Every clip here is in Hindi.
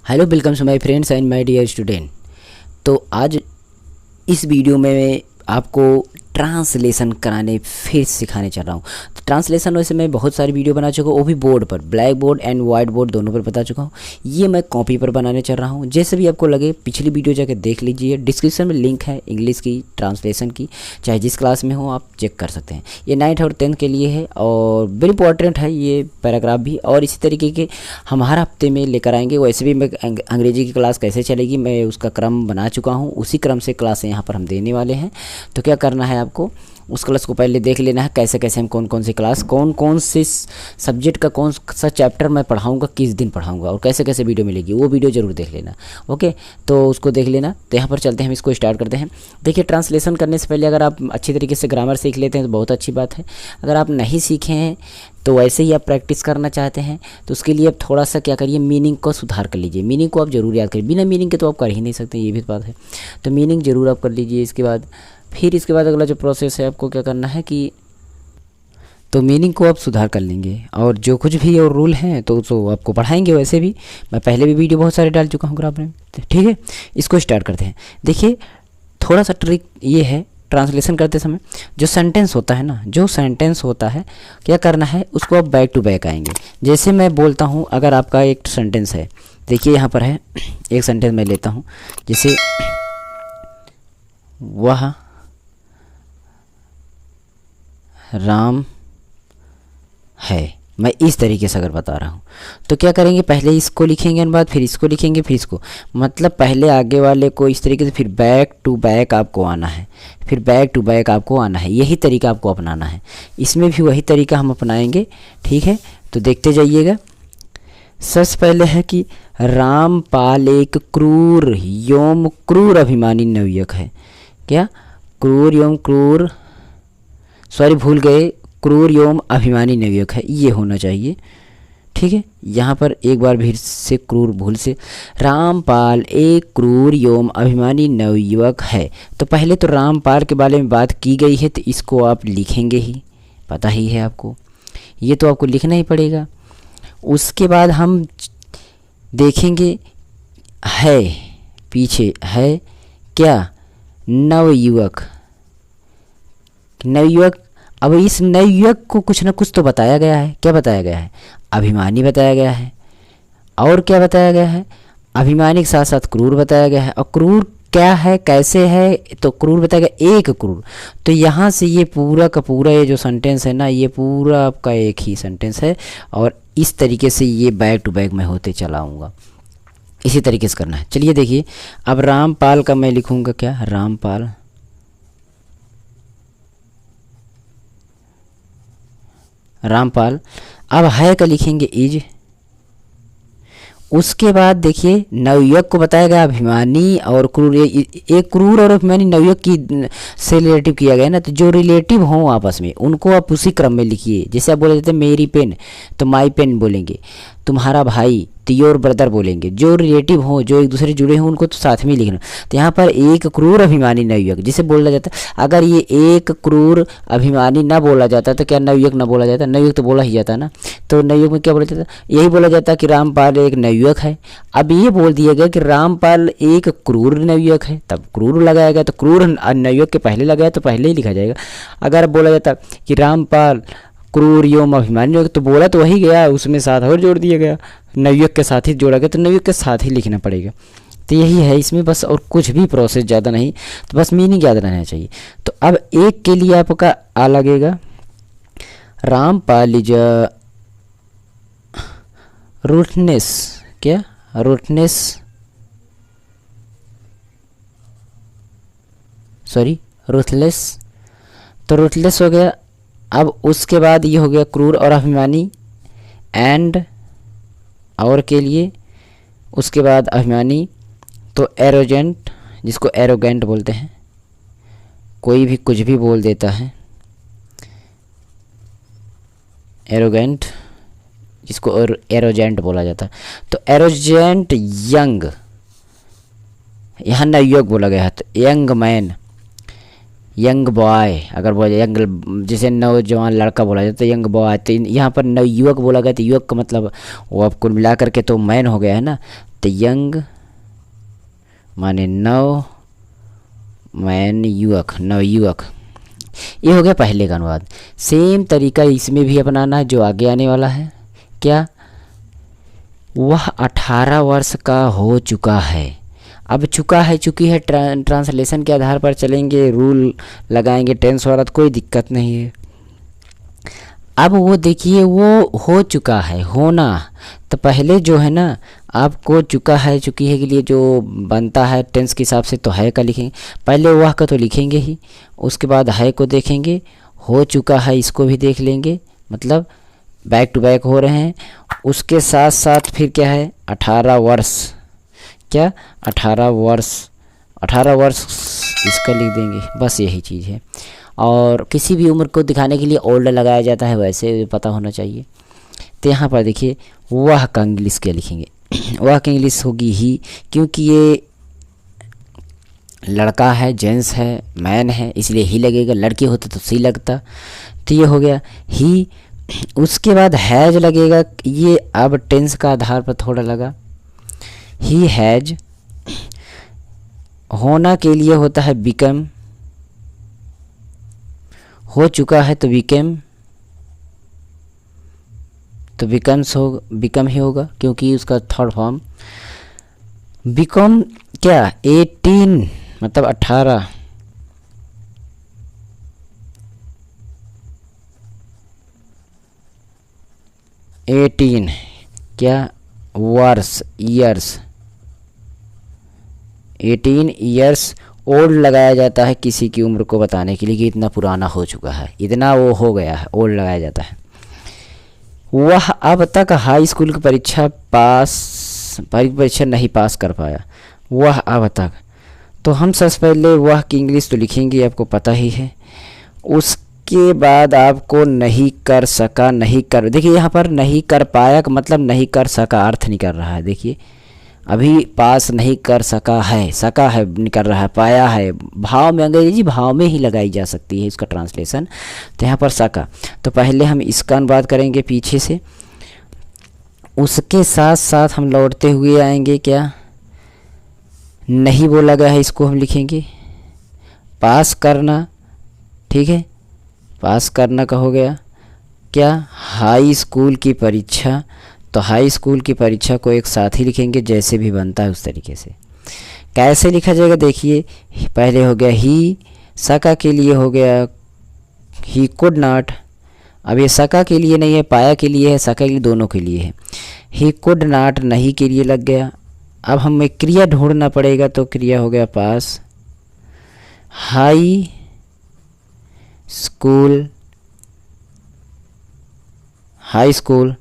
Hello, welcome to my friends and my dear student. तो आज इस वीडियो में मैं आपको ट्रांसलेशन कराने फिर सिखाने चल रहा हूँ। तो ट्रांसलेशन वैसे मैं बहुत सारी वीडियो बना चुका हूँ, वो भी बोर्ड पर, black board and white board दोनों पर बता चुका हूँ। ये मैं कॉपी पर बनाने चल रहा हूँ। जैसे भी आपको लगे पिछली वीडियो जाकर देख लीजिए, डिस्क्रिप्शन में लिंक है इंग्लिश की ट्रांसलेशन की, चाहे जिस क्लास में हो आप चेक कर सकते हैं। ये 9th और 10th के लिए है और वेरी इंपॉर्टेंट है ये पैराग्राफ भी। और इसी तरीके के हम हर हफ्ते में लेकर आएंगे। वैसे भी मैं अंग्रेजी की क्लास कैसे चलेगी मैं उसका क्रम बना चुका हूँ, उसी क्रम से क्लासें यहाँ पर हम देने वाले हैं। तो क्या करना है आपको, उस क्लास को पहले देख लेना है, कैसे कैसे हम कौन कौन सी क्लास, कौन कौन से सब्जेक्ट का कौन सा चैप्टर मैं पढ़ाऊंगा, किस दिन पढ़ाऊंगा और कैसे कैसे वीडियो मिलेगी, वो वीडियो ज़रूर देख लेना। ओके, तो उसको देख लेना। तो यहाँ पर चलते हैं, हम इसको स्टार्ट करते हैं। देखिए, ट्रांसलेशन करने से पहले अगर आप अच्छी तरीके से ग्रामर सीख लेते हैं तो बहुत अच्छी बात है। अगर आप नहीं सीखे हैं तो वैसे ही आप प्रैक्टिस करना चाहते हैं तो उसके लिए आप थोड़ा सा क्या करिए, मीनिंग को सुधार कर लीजिए। मीनिंग को आप ज़रूर याद करिए, बिना मीनिंग के तो आप कर ही नहीं सकते, ये भी बात है। तो मीनिंग ज़रूर आप कर लीजिए। इसके बाद अगला जो प्रोसेस है आपको क्या करना है कि तो मीनिंग को आप सुधार कर लेंगे और जो कुछ भी और रूल हैं तो आपको पढ़ाएंगे। वैसे भी मैं पहले भी वीडियो बहुत सारे डाल चुका हूँ ग्रामर में, ठीक है। इसको स्टार्ट करते हैं। देखिए, थोड़ा सा ट्रिक ये है, ट्रांसलेशन करते समय जो सेंटेंस होता है ना, जो सेंटेंस होता है क्या करना है, उसको आप बैक टू बैक आएंगे। जैसे मैं बोलता हूँ, अगर आपका एक सेंटेंस है, देखिए यहाँ पर है एक सेंटेंस मैं लेता हूँ, जैसे वह राम है, मैं इस तरीके से अगर बता रहा हूँ तो क्या करेंगे, पहले इसको लिखेंगे और बाद फिर इसको लिखेंगे, फिर इसको, मतलब पहले आगे वाले को इस तरीके से, फिर बैक टू बैक आपको आना है, फिर बैक टू बैक आपको आना है। यही तरीका आपको अपनाना है। इसमें भी वही तरीका हम अपनाएंगे, ठीक है। तो देखते जाइएगा। सबसे पहले है कि रामपाल एक क्रूर एवं क्रूर अभिमानी नवयुवक है। क्या, क्रूर एवं क्रूर, सॉरी भूल गए, क्रूर एवं अभिमानी नवयुवक है, ये होना चाहिए, ठीक है। यहाँ पर एक बार फिर से क्रूर भूल से, रामपाल एक क्रूर एवं अभिमानी नवयुवक है। तो पहले तो रामपाल के बारे में बात की गई है तो इसको आप लिखेंगे ही, पता ही है आपको, ये तो आपको लिखना ही पड़ेगा। उसके बाद हम देखेंगे है, पीछे है क्या, नवयुवक, नवयुवक। अब इस नवयुवक को कुछ ना कुछ तो बताया गया है। क्या बताया गया है, अभिमानी बताया गया है। और क्या बताया गया है, अभिमानी के साथ साथ क्रूर बताया गया है। और क्रूर क्या है, कैसे है, तो क्रूर बताया गया, एक क्रूर। तो यहाँ से ये पूरा का पूरा ये जो सेंटेंस है ना, ये पूरा आपका एक ही सेंटेंस है और इस तरीके से ये बैक टू बैक मैं होते चला आऊँगा। इसी तरीके से करना है। चलिए देखिए, अब रामपाल का मैं लिखूँगा क्या, रामपाल, रामपाल। अब है का लिखेंगे इज। उसके बाद देखिए, नवयुवक को बताया गया अभिमानी और क्रूर, एक क्रूर और अभिमानी नवयुवक की से रिलेटिव किया गया ना, तो जो रिलेटिव हों आपस में उनको आप उसी क्रम में लिखिए। जैसे आप बोले जाते हैं मेरी पेन तो माई पेन बोलेंगे, तुम्हारा भाई तो योर ब्रदर बोलेंगे। जो रिलेटिव हों, जो एक दूसरे जुड़े हों, उनको तो साथ में ही लिखना। तो यहाँ पर एक क्रूर अभिमानी नवयुवक जिसे बोला जाता है, अगर ये एक क्रूर अभिमानी ना बोला जाता तो क्या नवयुवक ना बोला जाता, नवयुवक तो बोला ही जाता ना। तो नवयुवक में क्या बोला जाता, यही बोला जाता कि रामपाल एक नवयुवक है। अब ये बोल दिया गया कि रामपाल एक क्रूर नवयुवक है, तब क्रूर लगाया गया, तो क्रूर नवयुवक के पहले लगाया तो पहले ही लिखा जाएगा। अगर बोला जाता कि रामपाल क्रूर एवं अभिमानी, तो बोला तो वही गया, उसमें साथ और जोड़ दिया गया, नवयुवक के साथ ही जोड़ा गया, तो नवयुवक के साथ ही लिखना पड़ेगा। तो यही है इसमें बस, और कुछ भी प्रोसेस ज़्यादा नहीं, तो बस मीनिंग याद रहना चाहिए। तो अब एक के लिए आपका आ लगेगा, रामपाल इज रूथनेस, क्या, रूथनेस, सॉरी रूथलेस, तो रूथलेस हो गया। अब उसके बाद ये हो गया क्रूर और अभिमानी, एंड और के लिए, उसके बाद अभिमानी, तो एरोजेंट, जिसको एरोगेंट बोलते हैं, कोई भी कुछ भी बोल देता है, एरोगेंट जिसको एरोजेंट बोला जाता है। तो एरोजेंट यंग, यहाँ नवयुवक बोला गया है, तो यंग मैन, यंग बॉय, अगर बोला जाए यंग, जैसे नौजवान लड़का बोला जाता है यंग बॉय, तो यहाँ पर नवयुवक बोला गया तो युवक का मतलब वो आपको मिला करके तो मैन हो गया है ना। द यंग माने नव, मैन युवक, नवयुवक। ये हो गया पहले का अनुवाद। सेम तरीका इसमें भी अपनाना है जो आगे आने वाला है। क्या? वह 18 वर्ष का हो चुका है। अब चुका है, चुकी है, ट्रांसलेशन के आधार पर चलेंगे, रूल लगाएंगे टेंस वाला, तो कोई दिक्कत नहीं है। अब वो देखिए, वो हो चुका है, होना, तो पहले जो है ना आपको चुका है चुकी है के लिए जो बनता है टेंस के हिसाब से, तो है का लिखेंगे। पहले वह का तो लिखेंगे ही, उसके बाद है को देखेंगे, हो चुका है इसको भी देख लेंगे, मतलब बैक टू बैक हो रहे हैं। उसके साथ साथ फिर क्या है? 18 वर्ष। क्या? 18 वर्ष, 18 वर्ष इसका लिख देंगे, बस यही चीज़ है। और किसी भी उम्र को दिखाने के लिए ओल्ड लगाया जाता है, वैसे पता होना चाहिए। तो यहाँ पर देखिए, वह का इंग्लिश क्या लिखेंगे? वह की इंग्लिश होगी ही, क्योंकि ये लड़का है, जेंट्स है, मैन है, इसलिए ही लगेगा। लड़की होते तो सी लगता। तो ये हो गया ही। उसके बाद हैज लगेगा, ये अब टेंस का आधार पर थोड़ा लगा। ही हैज, होना के लिए होता है बिकम, हो चुका है तो बिकेम, तो बिकम्स हो, बिकम ही होगा क्योंकि उसका थर्ड फॉर्म। बिकम क्या? 18 मतलब 18, क्या? वर्ष, ईयर्स, 18 ईयर्स ओल्ड लगाया जाता है किसी की उम्र को बताने के लिए कि इतना पुराना हो चुका है, इतना वो हो गया है, ओल्ड लगाया जाता है। वह अब तक हाई स्कूल की परीक्षा नहीं पास कर पाया। वह अब तक, तो हम सबसे पहले वह की इंग्लिश तो लिखेंगे, आपको पता ही है। उसके बाद आपको नहीं कर सका, नहीं कर, देखिए यहाँ पर नहीं कर पाया का मतलब नहीं कर सका अर्थ नहीं कर रहा है। देखिए अभी पास नहीं कर सका है, सका है नहीं कर रहा है, पाया है, भाव में, अंग्रेजी भाव में ही लगाई जा सकती है इसका ट्रांसलेशन। तो यहाँ पर सका, तो पहले हम इसका अनुवाद करेंगे पीछे से। उसके साथ साथ हम लौटते हुए आएंगे, क्या? नहीं बोला गया है, इसको हम लिखेंगे पास करना। ठीक है, पास करना का हो गया क्या? हाई स्कूल की परीक्षा। तो हाई स्कूल की परीक्षा को एक साथ ही लिखेंगे, जैसे भी बनता है उस तरीके से। कैसे लिखा जाएगा? देखिए, पहले हो गया ही, सका के लिए हो गया ही कुड नॉट। अब ये सका के लिए नहीं है, पाया के लिए है, सका के लिए, दोनों के लिए है। ही कुड नॉट नहीं के लिए लग गया। अब हमें क्रिया ढूंढना पड़ेगा, तो क्रिया हो गया पास। हाई स्कूल, हाई स्कूल,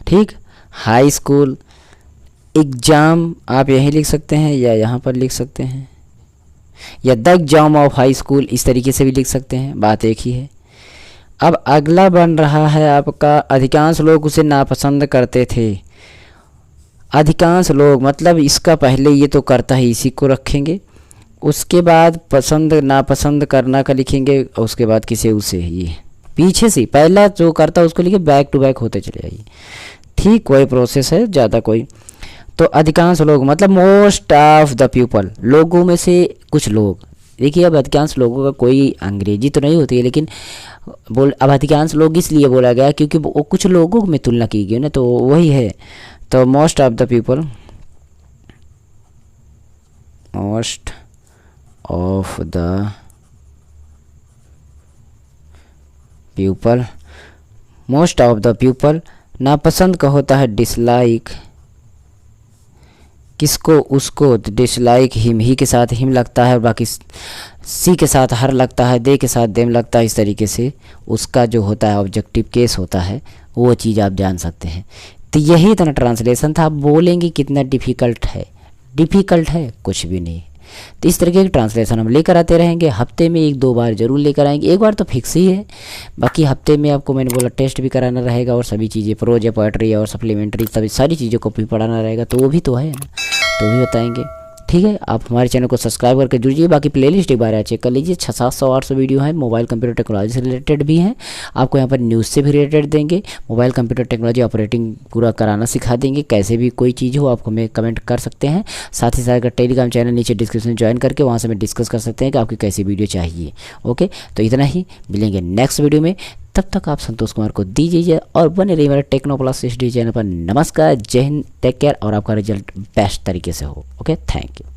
ठीक, हाई स्कूल। एग्ज़ाम आप यहीं लिख सकते हैं या यहाँ पर लिख सकते हैं, या the exam of high school, इस तरीके से भी लिख सकते हैं, बात एक ही है। अब अगला बन रहा है आपका, अधिकांश लोग उसे नापसंद करते थे। अधिकांश लोग मतलब इसका पहले ये तो करता है, इसी को रखेंगे। उसके बाद पसंद नापसंद करना का लिखेंगे, और उसके बाद किसे उसे, ये पीछे से पहला जो करता है उसको लिखे, बैक टू बैक होते चले जाइए। ठीक, वही प्रोसेस है, ज़्यादा कोई। तो अधिकांश लोग मतलब मोस्ट ऑफ द पीपल, लोगों में से कुछ लोग। देखिए अब अधिकांश लोगों का कोई अंग्रेजी तो नहीं होती है, लेकिन अब अधिकांश लोग इसलिए बोला गया क्योंकि वो कुछ लोगों में तुलना की गई ना, तो वही है। तो most of the people, most of the people, most of the people. नापसंद का होता है डिसलाइक, किसको? उसको। डिसलाइक हिम, ही के साथ हिम लगता है, और बाकी सी के साथ हर लगता है, दे के साथ देम लगता है। इस तरीके से उसका जो होता है ऑब्जेक्टिव केस होता है, वो चीज़ आप जान सकते हैं। तो यही इतना ट्रांसलेशन था। आप बोलेंगे कितना डिफ़िकल्ट है, डिफ़िकल्ट है कुछ भी नहीं। तो इस तरीके की ट्रांसलेशन हम लेकर आते रहेंगे, हफ्ते में 1-2 बार जरूर लेकर आएंगे। एक बार तो फिक्स ही है, बाकी हफ्ते में आपको मैंने बोला टेस्ट भी कराना रहेगा, और सभी चीज़ें प्रोज या पोएट्री और सप्लीमेंट्री सभी सारी चीज़ों को भी पढ़ाना रहेगा, तो वो भी तो है ना, तो भी बताएंगे। ठीक है, आप हमारे चैनल को सब्सक्राइब करके जुड़िए। बाकी प्लेलिस्ट एक बार यहाँ चेक कर लीजिए, 600-700-800 वीडियो है, मोबाइल कंप्यूटर टेक्नोलॉजी से रिलेटेड भी हैं। आपको यहाँ पर न्यूज़ से भी रिलेटेड देंगे, मोबाइल कंप्यूटर टेक्नोलॉजी ऑपरेटिंग पूरा कराना सिखा देंगे। कैसे भी कोई चीज़ हो आप हमें कमेंट कर सकते हैं। साथ ही साथ अगर टेलीग्राम चैनल नीचे डिस्क्रिप्शन ज्वाइन करके वहाँ से हमें डिस्कस कर सकते हैं कि आपकी कैसी वीडियो चाहिए। ओके, तो इतना ही, मिलेंगे नेक्स्ट वीडियो में। तब तक आप संतोष कुमार को दीजिए और बने रहिए मेरे टेक्नो प्लस HD चैनल पर। नमस्कार, जय हिंद, टेक केयर और आपका रिजल्ट बेस्ट तरीके से हो। Okay, thank you.